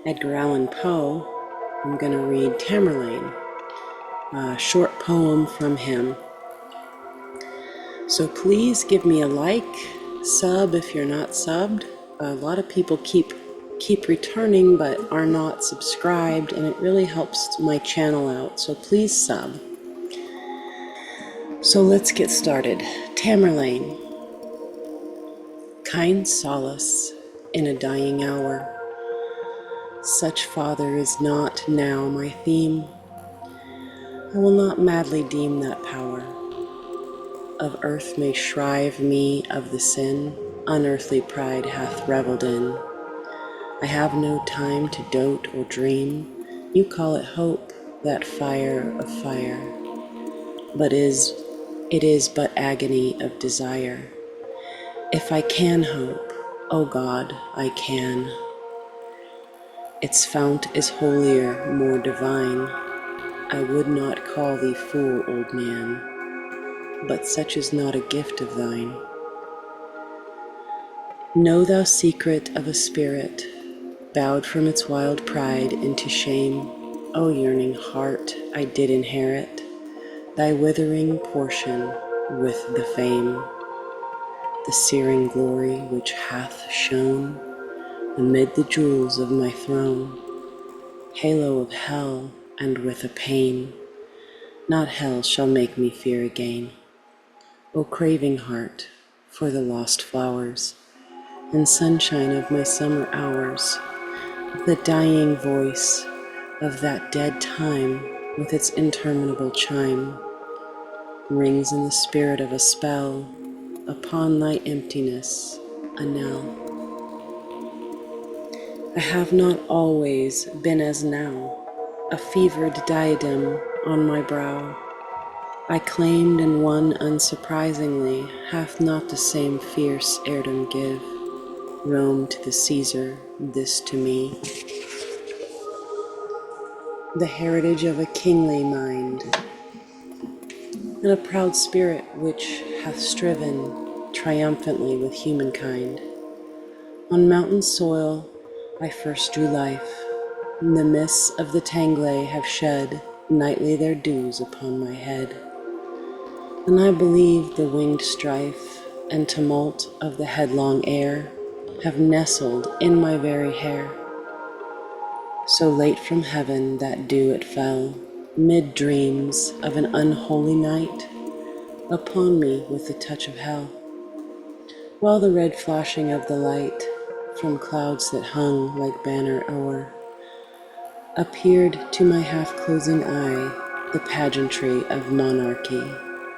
Edgar Allan Poe, I'm going to read Tamerlane, a short poem from him. So please give me a like, sub if you're not subbed. A lot of people keep returning but are not subscribed, and it really helps my channel out, so please sub. So let's get started. Tamerlane. Kind solace in a dying hour. Such father is not now my theme. I will not madly deem that power of earth may shrive me of the sin unearthly pride hath reveled in. I have no time to dote or dream. You call it hope, that fire of fire, but it is but agony of desire. If I can hope, O God, I can. Its fount is holier, more divine. I would not call thee fool, old man, but such is not a gift of thine. Know thou secret of a spirit, bowed from its wild pride into shame. O yearning heart, I did inherit thy withering portion with the fame, the searing glory which hath shone amid the jewels of my throne, halo of hell, and with a pain not hell shall make me fear again. O craving heart for the lost flowers and sunshine of my summer hours, the dying voice of that dead time with its interminable chime rings in the spirit of a spell upon thy emptiness, a knell. I have not always been as now, a fevered diadem on my brow. I claimed and won unsurprisingly, hath not the same fierce heirdom give, Rome to the Caesar, this to me. The heritage of a kingly mind, and a proud spirit which hath striven triumphantly with humankind. On mountain soil I first drew life, and the mists of the Tanglay have shed nightly their dews upon my head. And I believe the winged strife and tumult of the headlong air have nestled in my very hair. So late from heaven that dew it fell, mid dreams of an unholy night, upon me with the touch of hell, while the red flashing of the light from clouds that hung like banner o'er appeared to my half-closing eye the pageantry of monarchy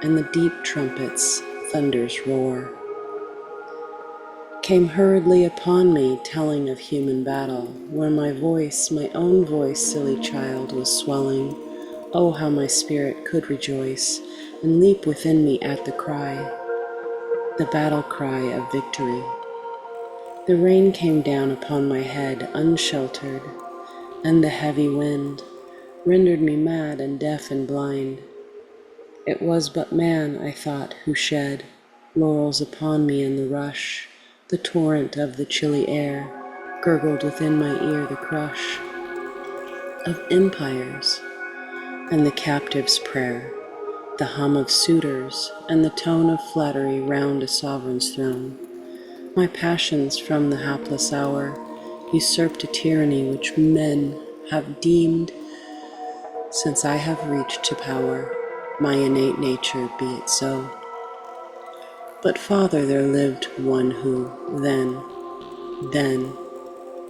and the deep trumpet's thunder's roar came hurriedly upon me, telling of human battle, where my voice, my own voice, silly child, was swelling. Oh, how my spirit could rejoice and leap within me at the cry, the battle cry of victory. The rain came down upon my head unsheltered, and the heavy wind rendered me mad and deaf and blind. It was but man, I thought, who shed laurels upon me in the rush. The torrent of the chilly air gurgled within my ear the crush of empires and the captive's prayer, the hum of suitors and the tone of flattery round a sovereign's throne. My passions from the hapless hour usurped a tyranny which men have deemed. Since I have reached to power, my innate nature be it so. But Father, there lived one who then,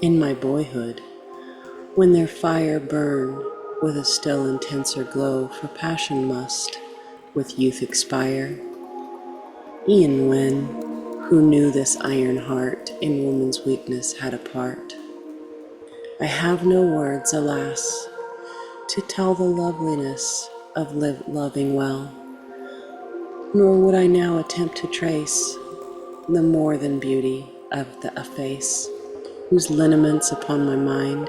in my boyhood, when their fire burned with a still intenser glow, for passion must with youth expire, e'en when, who knew this iron heart in woman's weakness had a part. I have no words, alas, to tell the loveliness of loving well, nor would I now attempt to trace the more than beauty of a face whose lineaments upon my mind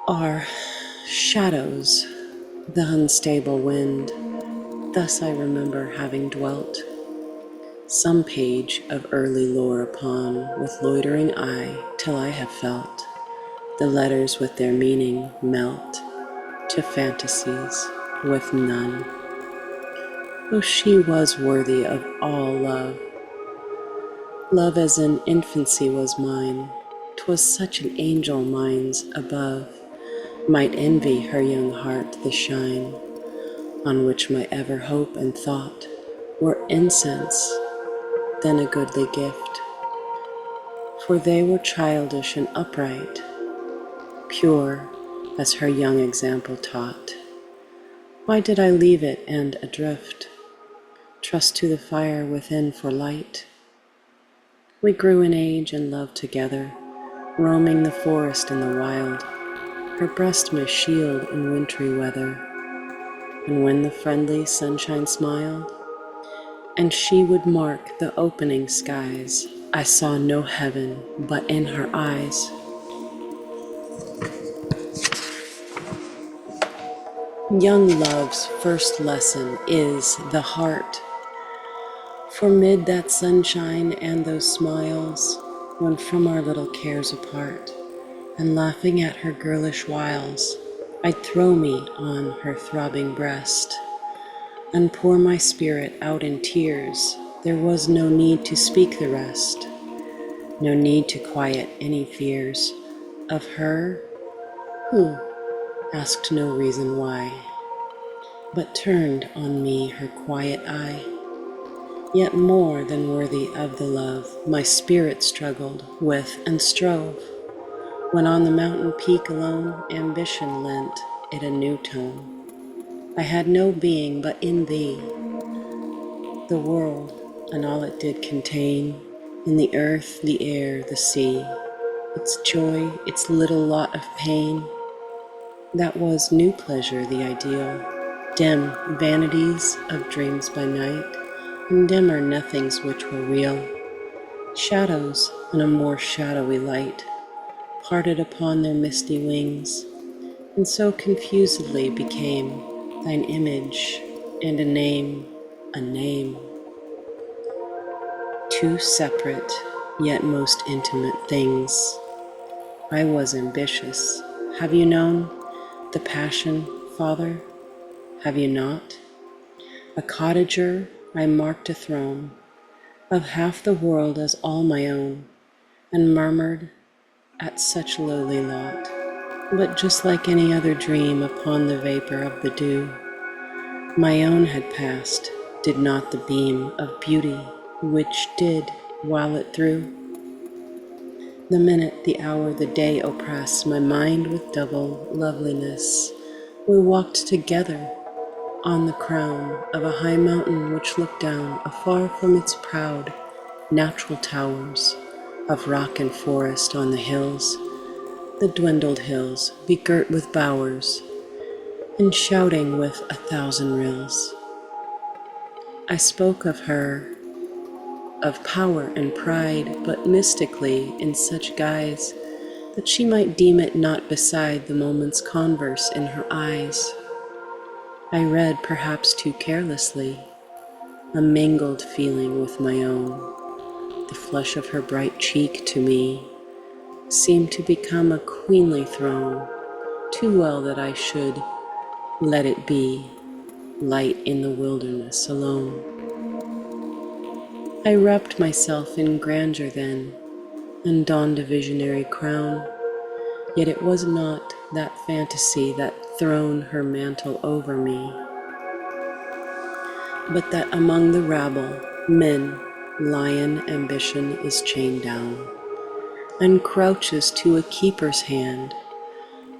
are shadows, the unstable wind. Thus I remember having dwelt some page of early lore upon with loitering eye till I have felt The letters with their meaning melt to fantasies with none. Oh, she was worthy of all love. Love as in infancy was mine. 'Twas such an angel minds above might envy her young heart the shine, on which my ever hope and thought were incense, then a goodly gift. For they were childish and upright, pure as her young example taught. Why did I leave it and adrift, trust to the fire within for light? We grew in age and love together, roaming the forest and the wild, her breast my shield in wintry weather. And when the friendly sunshine smiled, and she would mark the opening skies, I saw no heaven but in her eyes. Young love's first lesson is the heart. For mid that sunshine and those smiles, when from our little cares apart, and laughing at her girlish wiles, I'd throw me on her throbbing breast, and pour my spirit out in tears. There was no need to speak the rest, no need to quiet any fears of her who asked no reason why, but turned on me her quiet eye. Yet more than worthy of the love my spirit struggled with and strove, when on the mountain peak alone ambition lent it a new tone. I had no being but in thee, the world and all it did contain, in the earth, the air, the sea, its joy, its little lot of pain. That was new pleasure, the ideal, dim vanities of dreams by night, and dimmer nothings which were real, shadows and a more shadowy light, parted upon their misty wings, and so confusedly became thine image and a name, two separate yet most intimate things. I was ambitious. Have you known the passion, Father? Have you not? A cottager, I marked a throne of half the world as all my own, and murmured at such lowly lot, but just like any other dream upon the vapor of the dew, my own had passed, did not the beam of beauty which did while it threw. The minute, the hour, the day oppress my mind with double loveliness. We walked together on the crown of a high mountain which looked down afar from its proud natural towers of rock and forest on the hills, the dwindled hills begirt with bowers, and shouting with 1,000 rills. I spoke of her, of power and pride, but mystically in such guise that she might deem it not beside the moment's converse in her eyes. I read, perhaps too carelessly, a mingled feeling with my own. The flush of her bright cheek to me seemed to become a queenly throne, too well that I should let it be light in the wilderness alone. I wrapped myself in grandeur then, and donned a visionary crown, yet it was not that fantasy that thrown her mantle over me, but that among the rabble, men, lion ambition is chained down, and crouches to a keeper's hand.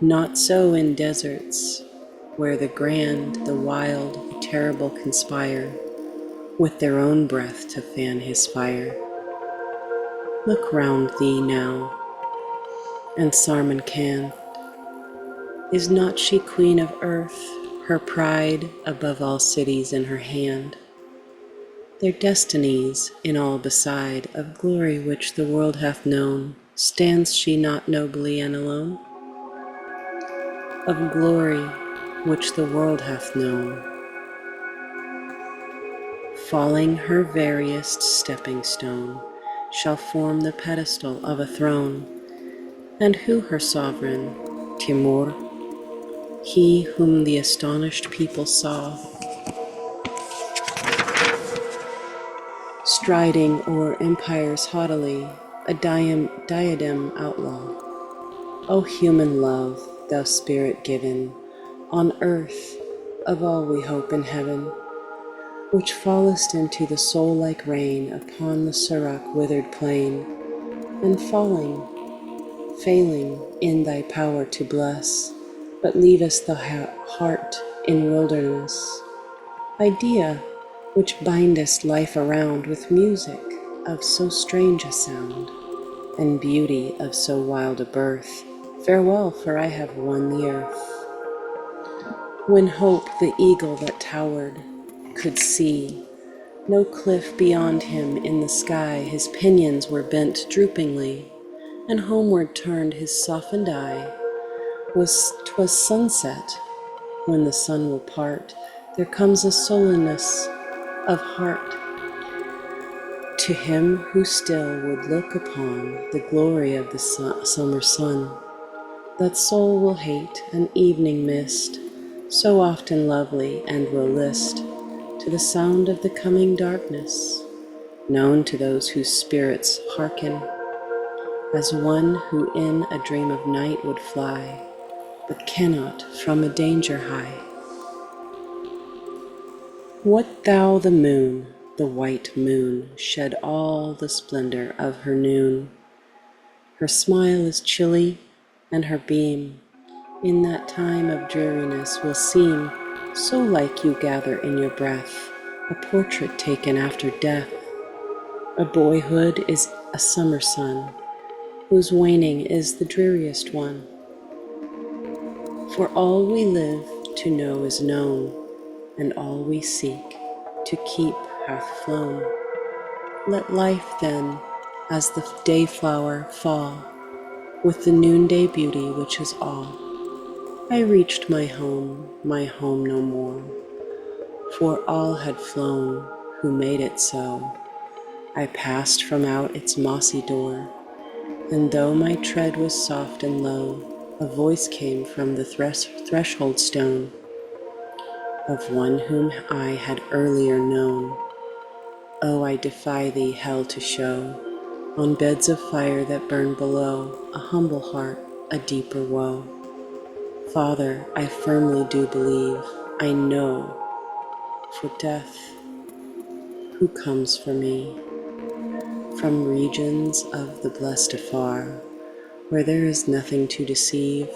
Not so in deserts, where the grand, the wild, the terrible conspire with their own breath to fan his fire. Look round thee now, and Sarmancan, is not she queen of earth, her pride above all cities in her hand, their destinies in all beside, of glory which the world hath known, stands she not nobly and alone? Of glory which the world hath known, falling her veriest stepping stone, shall form the pedestal of a throne, And who her sovereign? Timur, he whom the astonished people saw, striding o'er empires haughtily, a diadem outlaw. O human love, thou spirit given, on earth, of all we hope in heaven, which fallest into the soul like rain upon the Surak withered plain, and falling, failing in thy power to bless, but leavest the heart in wilderness. Idea, which bindest life around with music of so strange a sound, and beauty of so wild a birth, farewell, for I have won the earth. When hope, the eagle that towered, could see no cliff beyond him in the sky, his pinions were bent droopingly, and homeward turned his softened eye. 'Twas sunset, when the sun will part, there comes a sullenness of heart to him who still would look upon the glory of the summer sun. That soul will hate an evening mist, so often lovely, and will list to the sound of the coming darkness, known to those whose spirits hearken, as one who in a dream of night would fly, but cannot from a danger hie. What thou the moon, the white moon, shed all the splendor of her noon. Her smile is chilly, and her beam in that time of dreariness will seem so like you gather in your breath a portrait taken after death. A boyhood is a summer sun, whose waning is the dreariest one. For all we live to know is known, and all we seek to keep hath flown. Let life then, as the day flower, fall with the noonday beauty which is all. I reached my home no more, for all had flown who made it so. I passed from out its mossy door, and though my tread was soft and low, a voice came from the threshold stone of one whom I had earlier known. Oh, I defy thee, hell, to show on beds of fire that burn below a humble heart, a deeper woe. Father, I firmly do believe, I know, for death, who comes for me from regions of the blessed afar, where there is nothing to deceive,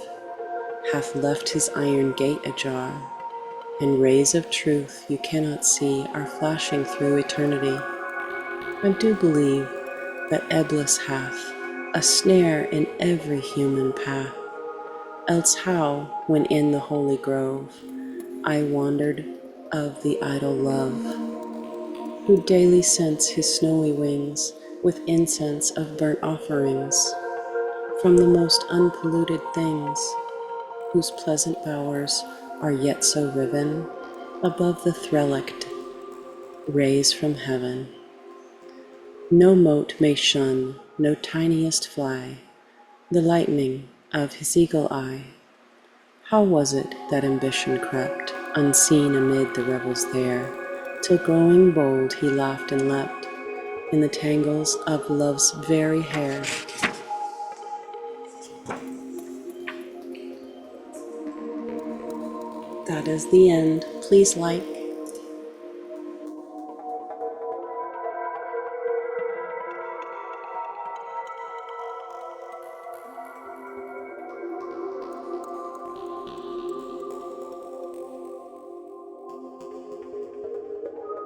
hath left his iron gate ajar, and rays of truth you cannot see are flashing through eternity. I do believe that Eblis hath a snare in every human path, else how, when in the holy grove, I wandered of the idol love, who daily scents his snowy wings with incense of burnt offerings, from the most unpolluted things, whose pleasant bowers are yet so riven above the threllict rays from heaven. No mote may shun, no tiniest fly, the lightning of his eagle eye. How was it that ambition crept, unseen amid the revels there, till growing bold he laughed and leapt in the tangles of love's very hair? That is the end. Please like,